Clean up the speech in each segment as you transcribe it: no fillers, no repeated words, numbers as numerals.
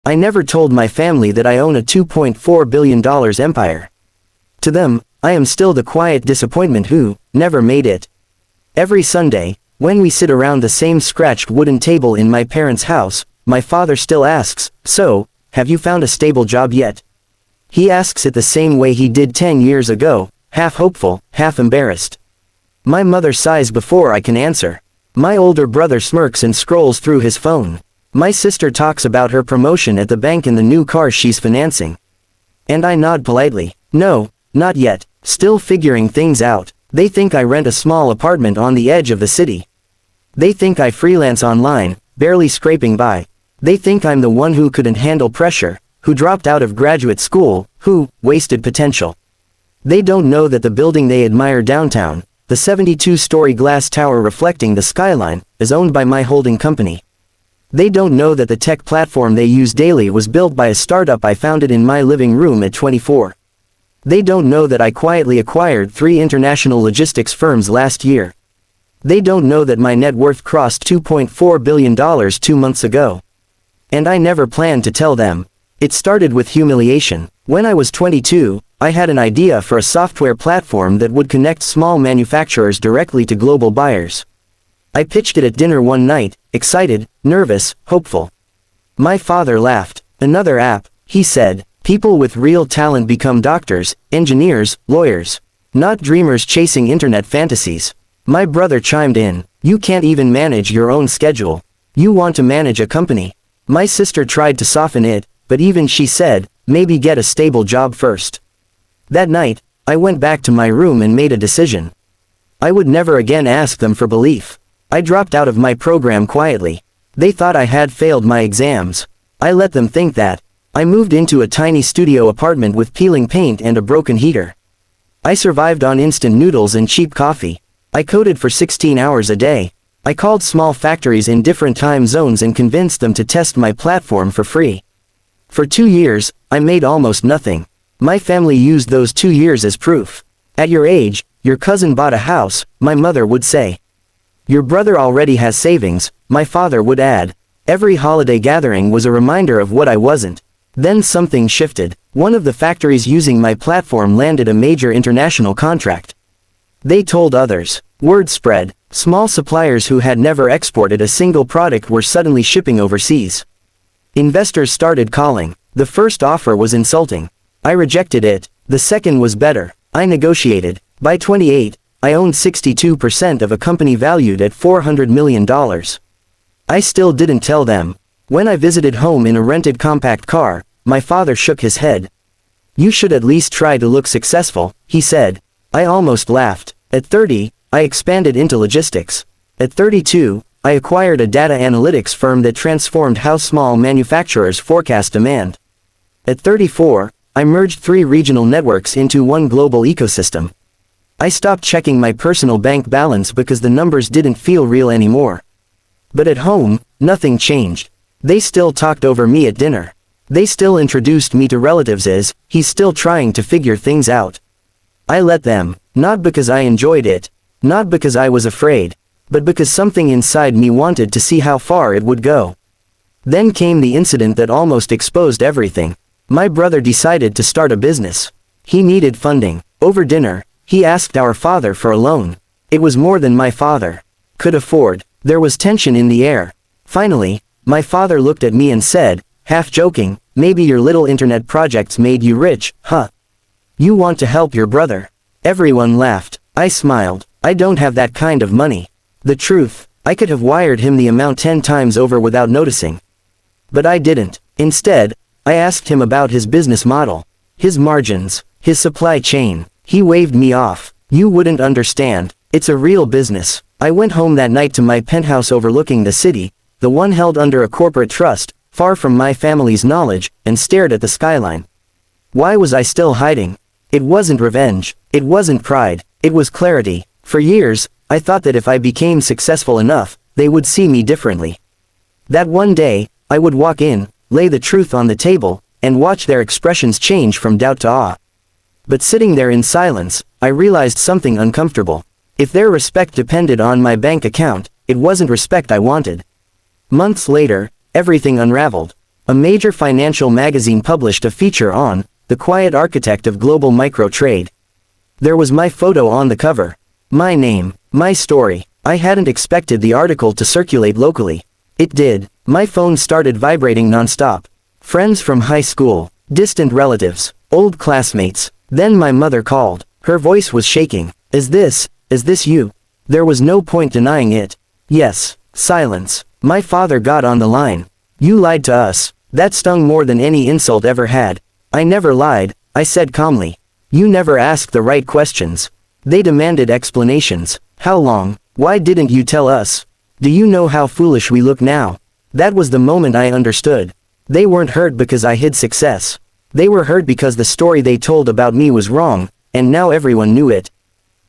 I never told my family that I own a $2.4 billion empire. To them, I am still the quiet disappointment who never made it. Every Sunday, when we sit around the same scratched wooden table in my parents' house, my father still asks, "So, have you found a stable job yet?" He asks it the same way he did 10 years ago, half hopeful, half embarrassed. My mother sighs before I can answer. My older brother smirks and scrolls through his phone. My sister talks about her promotion at the bank and the new car she's financing. And I nod politely. No, not yet, still figuring things out. They think I rent a small apartment on the edge of the city. They think I freelance online, barely scraping by. They think I'm the one who couldn't handle pressure, who dropped out of graduate school, who wasted potential. They don't know that the building they admire downtown, the 72-story glass tower reflecting the skyline, is owned by my holding company. They don't know that the tech platform they use daily was built by a startup I founded in my living room at 24. They don't know that I quietly acquired 3 international logistics firms last year. They don't know that my net worth crossed $2.4 billion 2 months ago. And I never planned to tell them. It started with humiliation. When I was 22, I had an idea for a software platform that would connect small manufacturers directly to global buyers. I pitched it at dinner one night, excited, nervous, hopeful. My father laughed. "Another app," he said. "People with real talent become doctors, engineers, lawyers. Not dreamers chasing internet fantasies." My brother chimed in. "You can't even manage your own schedule. You want to manage a company." My sister tried to soften it, but even she said, "Maybe get a stable job first." That night, I went back to my room and made a decision. I would never again ask them for belief. I dropped out of my program quietly. They thought I had failed my exams. I let them think that. I moved into a tiny studio apartment with peeling paint and a broken heater. I survived on instant noodles and cheap coffee. I coded for 16 hours a day. I called small factories in different time zones and convinced them to test my platform for free. For 2 years, I made almost nothing. My family used those 2 years as proof. "At your age, your cousin bought a house," my mother would say. "Your brother already has savings," my father would add. Every holiday gathering was a reminder of what I wasn't. Then something shifted. One of the factories using my platform landed a major international contract. They told others. Word spread. Small suppliers who had never exported a single product were suddenly shipping overseas. Investors started calling. The first offer was insulting. I rejected it. The second was better. I negotiated. By 28, I owned 62% of a company valued at $400 million. I still didn't tell them. When I visited home in a rented compact car, my father shook his head. "You should at least try to look successful," he said. I almost laughed. At 30, I expanded into logistics. At 32, I acquired a data analytics firm that transformed how small manufacturers forecast demand. At 34, I merged 3 regional networks into one global ecosystem. I stopped checking my personal bank balance because the numbers didn't feel real anymore. But at home, nothing changed. They still talked over me at dinner. They still introduced me to relatives as, "He's still trying to figure things out." I let them, not because I enjoyed it, not because I was afraid, but because something inside me wanted to see how far it would go. Then came the incident that almost exposed everything. My brother decided to start a business. He needed funding. Over dinner, he asked our father for a loan. It was more than my father could afford. There was tension in the air. Finally, my father looked at me and said, half joking, "Maybe your little internet projects made you rich, huh? You want to help your brother?" Everyone laughed. I smiled. I don't have that kind of money. The truth, I could have wired him the amount 10 times over without noticing. But I didn't. Instead, I asked him about his business model, his margins, his supply chain. He waved me off. "You wouldn't understand. It's a real business." I went home that night to my penthouse overlooking the city, the one held under a corporate trust, far from my family's knowledge, and stared at the skyline. Why was I still hiding? It wasn't revenge. It wasn't pride. It was clarity. For years, I thought that if I became successful enough, they would see me differently. That one day, I would walk in, lay the truth on the table, and watch their expressions change from doubt to awe. But sitting there in silence, I realized something uncomfortable. If their respect depended on my bank account, it wasn't respect I wanted. Months later, everything unraveled. A major financial magazine published a feature on the quiet architect of global micro-trade. There was my photo on the cover. My name, my story. I hadn't expected the article to circulate locally. It did. My phone started vibrating non-stop. Friends from high school, distant relatives, old classmates. Then my mother called. Her voice was shaking. Is this you? There was no point denying it. Yes. Silence. My father got on the line. You lied to us. That stung more than any insult ever had. I never lied, I said calmly. You never asked the right questions. They demanded explanations. How long? Why didn't you tell us? Do you know how foolish we look now? That was the moment I understood. They weren't hurt because I hid success. They were hurt because the story they told about me was wrong, and now everyone knew it.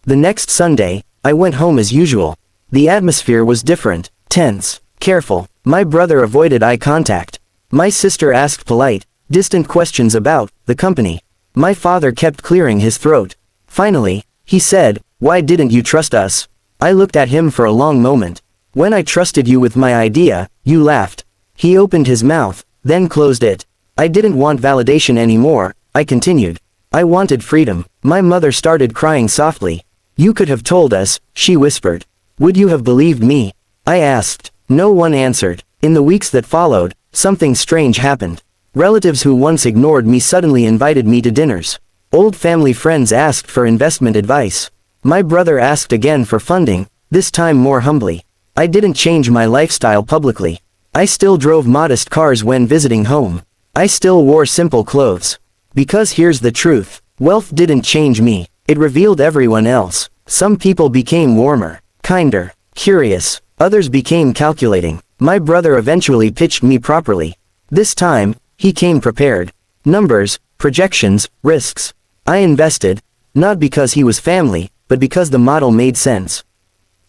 The next Sunday, I went home as usual. The atmosphere was different, tense, careful. My brother avoided eye contact. My sister asked polite, distant questions about the company. My father kept clearing his throat. Finally, he said, "Why didn't you trust us?" I looked at him for a long moment. "When I trusted you with my idea, you laughed." He opened his mouth, then closed it. I didn't want validation anymore, I continued. I wanted freedom. My mother started crying softly. "You could have told us," she whispered. "Would you have believed me?" I asked. No one answered. In the weeks that followed, something strange happened. Relatives who once ignored me suddenly invited me to dinners. Old family friends asked for investment advice. My brother asked again for funding, this time more humbly. I didn't change my lifestyle publicly. I still drove modest cars when visiting home. I still wore simple clothes. Because here's the truth, wealth didn't change me, it revealed everyone else. Some people became warmer, kinder, curious, others became calculating. My brother eventually pitched me properly. This time, he came prepared. Numbers, projections, risks. I invested, not because he was family, but because the model made sense.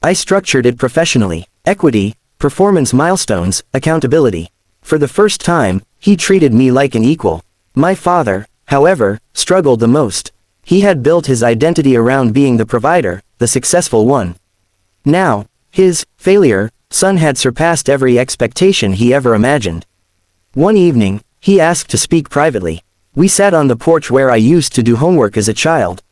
I structured it professionally. Equity, performance milestones, accountability. For the first time, he treated me like an equal. My father, however, struggled the most. He had built his identity around being the provider, the successful one. Now, his failure son had surpassed every expectation he ever imagined. One evening, he asked to speak privately. We sat on the porch where I used to do homework as a child.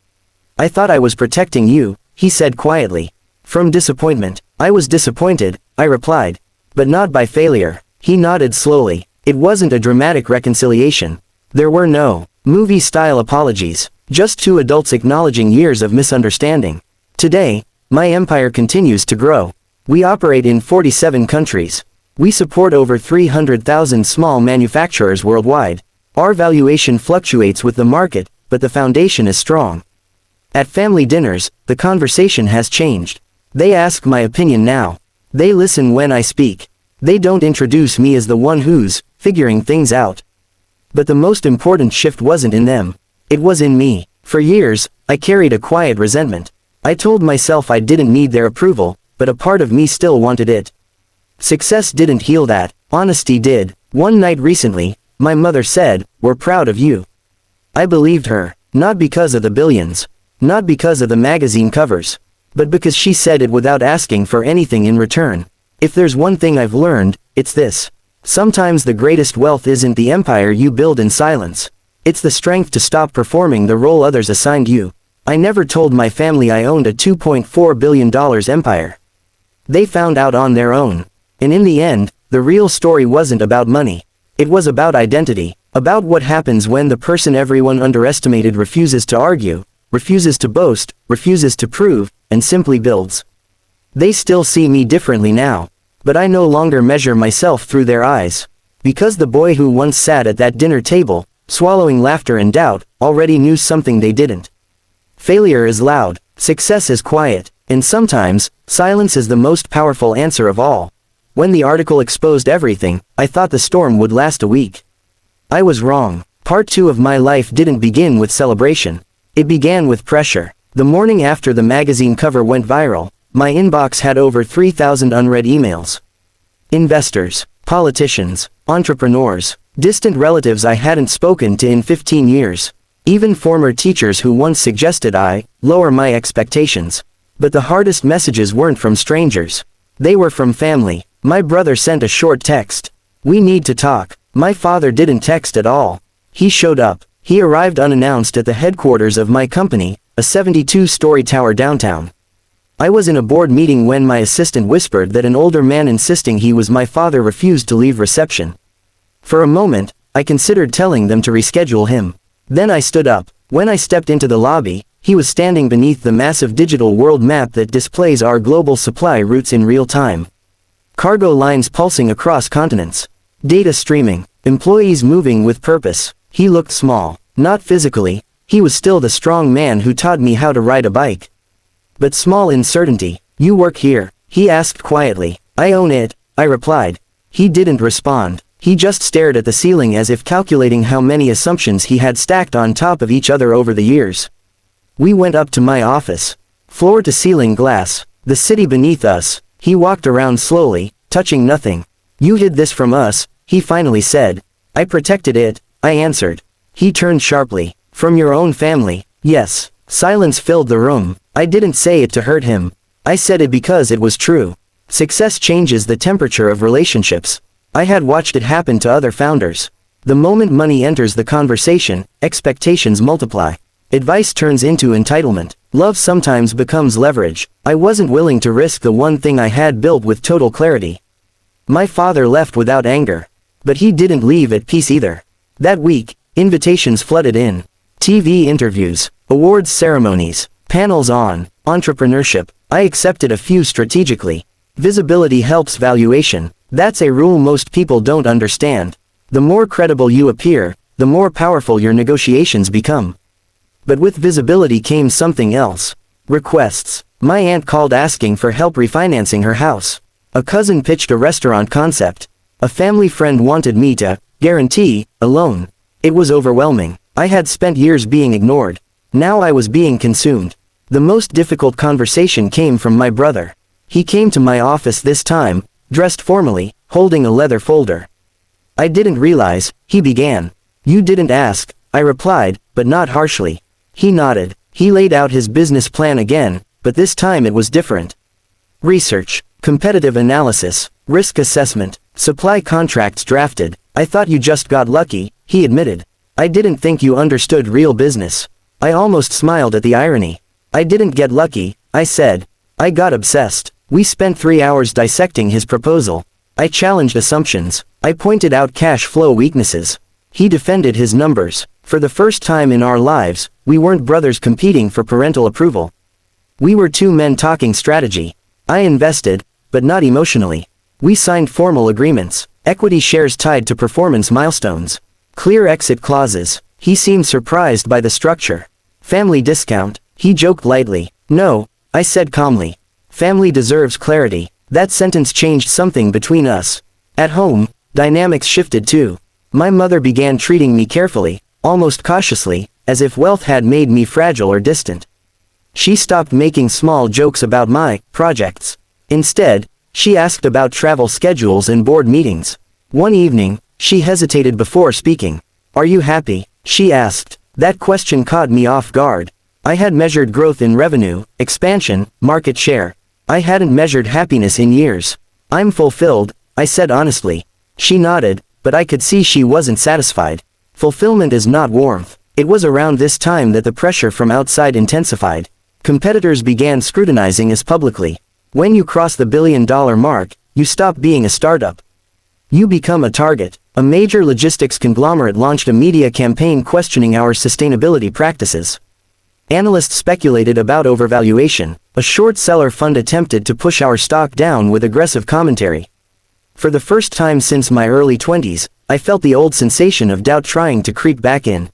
"I thought I was protecting you," he said quietly. "From disappointment." "I was disappointed," I replied. "But not by failure." He nodded slowly. It wasn't a dramatic reconciliation. There were no movie-style apologies, just two adults acknowledging years of misunderstanding. Today, my empire continues to grow. We operate in 47 countries. We support over 300,000 small manufacturers worldwide. Our valuation fluctuates with the market, but the foundation is strong. At family dinners, the conversation has changed. They ask my opinion now. They listen when I speak. They don't introduce me as the one who's figuring things out. But the most important shift wasn't in them. It was in me. For years, I carried a quiet resentment. I told myself I didn't need their approval, but a part of me still wanted it. Success didn't heal that, honesty did. One night recently, my mother said, "We're proud of you." I believed her, not because of the billions, not because of the magazine covers, but because she said it without asking for anything in return. If there's one thing I've learned, it's this. Sometimes the greatest wealth isn't the empire you build in silence. It's the strength to stop performing the role others assigned you. I never told my family I owned a $2.4 billion empire. They found out on their own. And in the end, the real story wasn't about money. It was about identity, about what happens when the person everyone underestimated refuses to argue, refuses to boast, refuses to prove, and simply builds. They still see me differently now, but I no longer measure myself through their eyes. Because the boy who once sat at that dinner table, swallowing laughter and doubt, already knew something they didn't. Failure is loud, success is quiet, and sometimes, silence is the most powerful answer of all. When the article exposed everything, I thought the storm would last a week. I was wrong. Part 2 of my life didn't begin with celebration. It began with pressure. The morning after the magazine cover went viral, my inbox had over 3,000 unread emails. Investors, politicians, entrepreneurs, distant relatives I hadn't spoken to in 15 years. Even former teachers who once suggested I lower my expectations. But the hardest messages weren't from strangers. They were from family. My brother sent a short text. "We need to talk." My father didn't text at all. He showed up. He arrived unannounced at the headquarters of my company, a 72-story tower downtown. I was in a board meeting when my assistant whispered that an older man insisting he was my father refused to leave reception. For a moment, I considered telling them to reschedule him. Then I stood up. When I stepped into the lobby, he was standing beneath the massive digital world map that displays our global supply routes in real time. Cargo lines pulsing across continents. Data streaming. Employees moving with purpose. He looked small. Not physically. He was still the strong man who taught me how to ride a bike. But small in certainty. You work here? He asked quietly. I own it, I replied. He didn't respond. He just stared at the ceiling as if calculating how many assumptions he had stacked on top of each other over the years. We went up to my office. Floor-to-ceiling glass. The city beneath us. He walked around slowly, touching nothing. You hid this from us, he finally said. I protected it, I answered. He turned sharply. From your own family? Yes. Silence filled the room. I didn't say it to hurt him. I said it because it was true. Success changes the temperature of relationships. I had watched it happen to other founders. The moment money enters the conversation, expectations multiply. Advice turns into entitlement. Love sometimes becomes leverage. I wasn't willing to risk the one thing I had built with total clarity. My father left without anger. But he didn't leave at peace either. That week, invitations flooded in. TV interviews, awards ceremonies, panels on entrepreneurship. I accepted a few strategically. Visibility helps valuation. That's a rule most people don't understand. The more credible you appear, the more powerful your negotiations become. But with visibility came something else. Requests. My aunt called asking for help refinancing her house. A cousin pitched a restaurant concept. A family friend wanted me to guarantee a loan. It was overwhelming. I had spent years being ignored. Now I was being consumed. The most difficult conversation came from my brother. He came to my office this time, dressed formally, holding a leather folder. I didn't realize, he began. You didn't ask, I replied, but not harshly. He nodded. He laid out his business plan again, but this time it was different. Research, competitive analysis, risk assessment, supply contracts drafted. I thought you just got lucky, he admitted. I didn't think you understood real business. I almost smiled at the irony. I didn't get lucky, I said. I got obsessed. We spent 3 hours dissecting his proposal. I challenged assumptions. I pointed out cash flow weaknesses. He defended his numbers. For the first time in our lives, we weren't brothers competing for parental approval. We were two men talking strategy. I invested, but not emotionally. We signed formal agreements, equity shares tied to performance milestones. Clear exit clauses. He seemed surprised by the structure. Family discount. He joked lightly. No, I said calmly. Family deserves clarity. That sentence changed something between us. At home, dynamics shifted too. My mother began treating me carefully, almost cautiously, as if wealth had made me fragile or distant. She stopped making small jokes about my projects. Instead, she asked about travel schedules and board meetings. One evening, she hesitated before speaking. Are you happy? She asked. That question caught me off guard. I had measured growth in revenue, expansion, market share. I hadn't measured happiness in years. I'm fulfilled, I said honestly. She nodded, but I could see she wasn't satisfied. Fulfillment is not warmth. It was around this time that the pressure from outside intensified. Competitors began scrutinizing us publicly. When you cross the billion-dollar mark, you stop being a startup. You become a target. A major logistics conglomerate launched a media campaign questioning our sustainability practices. Analysts speculated about overvaluation. A short seller fund attempted to push our stock down with aggressive commentary. For the first time since my early 20s, I felt the old sensation of doubt trying to creep back in.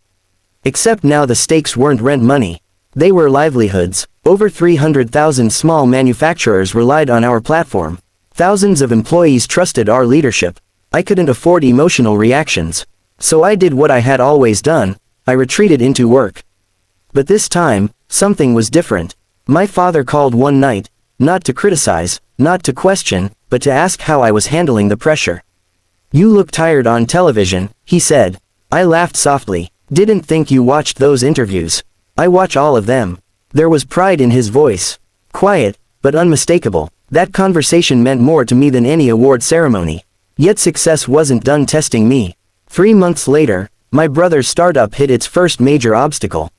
Except now the stakes weren't rent money. They were livelihoods. Over 300,000 small manufacturers relied on our platform. Thousands of employees trusted our leadership. I couldn't afford emotional reactions. So I did what I had always done. I retreated into work. But this time, something was different. My father called one night, not to criticize, not to question, but to ask how I was handling the pressure. You look tired on television, he said. I laughed softly. Didn't think you watched those interviews. I watch all of them. There was pride in his voice. Quiet, but unmistakable. That conversation meant more to me than any award ceremony. Yet success wasn't done testing me. 3 months later, my brother's startup hit its first major obstacle.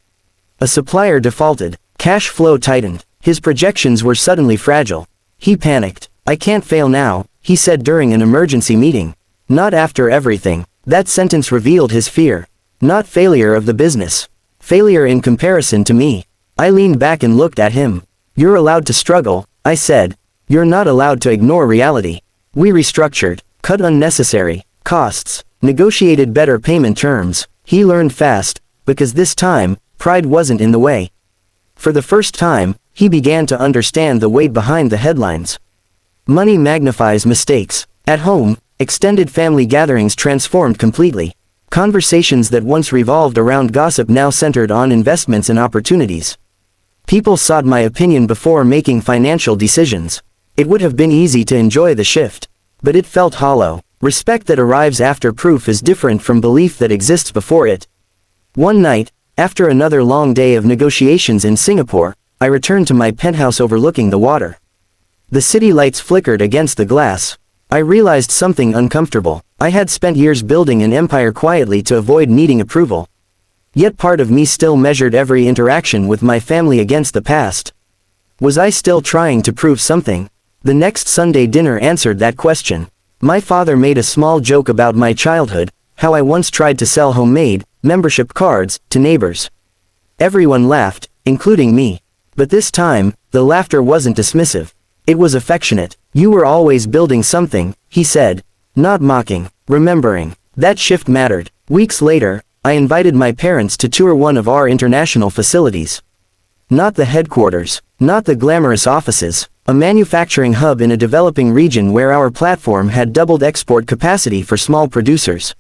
A supplier defaulted, cash flow tightened, his projections were suddenly fragile. He panicked. "I can't fail now," he said during an emergency meeting. "Not after everything." That sentence revealed his fear. Not failure of the business. Failure in comparison to me. I leaned back and looked at him. "You're allowed to struggle," I said. "You're not allowed to ignore reality." We restructured, cut unnecessary costs, negotiated better payment terms. He learned fast, because this time, pride wasn't in the way. For the first time, he began to understand the weight behind the headlines. Money magnifies mistakes. At home, extended family gatherings transformed completely. Conversations that once revolved around gossip now centered on investments and opportunities. People sought my opinion before making financial decisions. It would have been easy to enjoy the shift, but it felt hollow. Respect that arrives after proof is different from belief that exists before it. One night, after another long day of negotiations in Singapore, I returned to my penthouse overlooking the water. The city lights flickered against the glass. I realized something uncomfortable. I had spent years building an empire quietly to avoid needing approval. Yet part of me still measured every interaction with my family against the past. Was I still trying to prove something? The next Sunday dinner answered that question. My father made a small joke about my childhood, how I once tried to sell homemade membership cards to neighbors. Everyone laughed, including me. But this time, the laughter wasn't dismissive. It was affectionate. "You were always building something," he said. Not mocking, remembering. That shift mattered. Weeks later, I invited my parents to tour one of our international facilities. Not the headquarters, not the glamorous offices, a manufacturing hub in a developing region where our platform had doubled export capacity for small producers.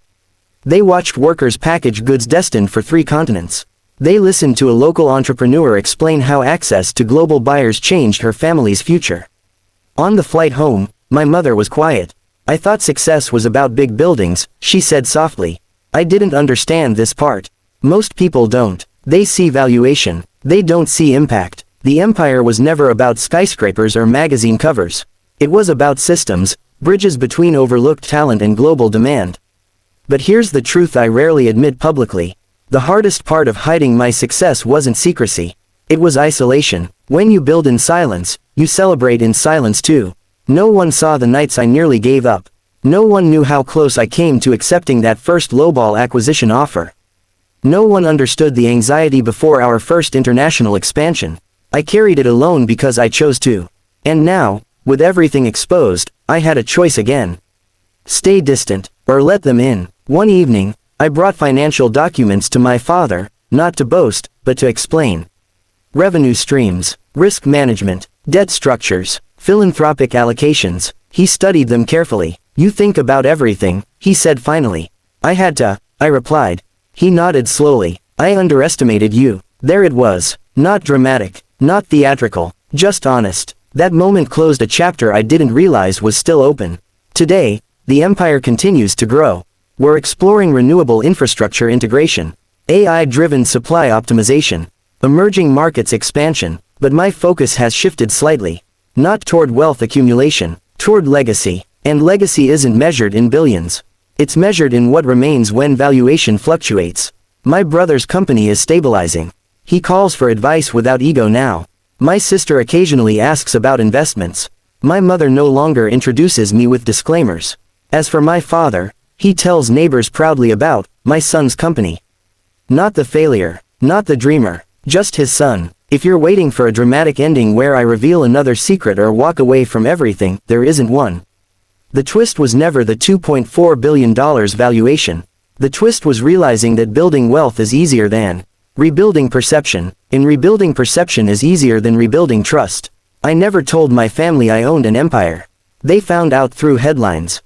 They watched workers package goods destined for 3 continents. They listened to a local entrepreneur explain how access to global buyers changed her family's future. On the flight home, my mother was quiet. "I thought success was about big buildings," she said softly. "I didn't understand this part. Most people don't. They see valuation. They don't see impact." The empire was never about skyscrapers or magazine covers. It was about systems, bridges between overlooked talent and global demand. But here's the truth I rarely admit publicly. The hardest part of hiding my success wasn't secrecy. It was isolation. When you build in silence, you celebrate in silence too. No one saw the nights I nearly gave up. No one knew how close I came to accepting that first lowball acquisition offer. No one understood the anxiety before our first international expansion. I carried it alone because I chose to. And now, with everything exposed, I had a choice again. Stay distant, or let them in. One evening, I brought financial documents to my father, not to boast, but to explain. Revenue streams, risk management, debt structures, philanthropic allocations. He studied them carefully. "You think about everything," he said finally. "I had to," I replied. He nodded slowly. "I underestimated you." There it was. Not dramatic, not theatrical, just honest. That moment closed a chapter I didn't realize was still open. Today, the empire continues to grow. We're exploring renewable infrastructure integration, AI-driven supply optimization, emerging markets expansion, but my focus has shifted slightly. Not toward wealth accumulation, toward legacy. And legacy isn't measured in billions. It's measured in what remains when valuation fluctuates. My brother's company is stabilizing. He calls for advice without ego now. My sister occasionally asks about investments. My mother no longer introduces me with disclaimers. As for my father, he tells neighbors proudly about my son's company. Not the failure, not the dreamer, just his son. If you're waiting for a dramatic ending where I reveal another secret or walk away from everything, there isn't one. The twist was never the $2.4 billion valuation. The twist was realizing that building wealth is easier than rebuilding perception, and rebuilding perception is easier than rebuilding trust. I never told my family I owned an empire. They found out through headlines.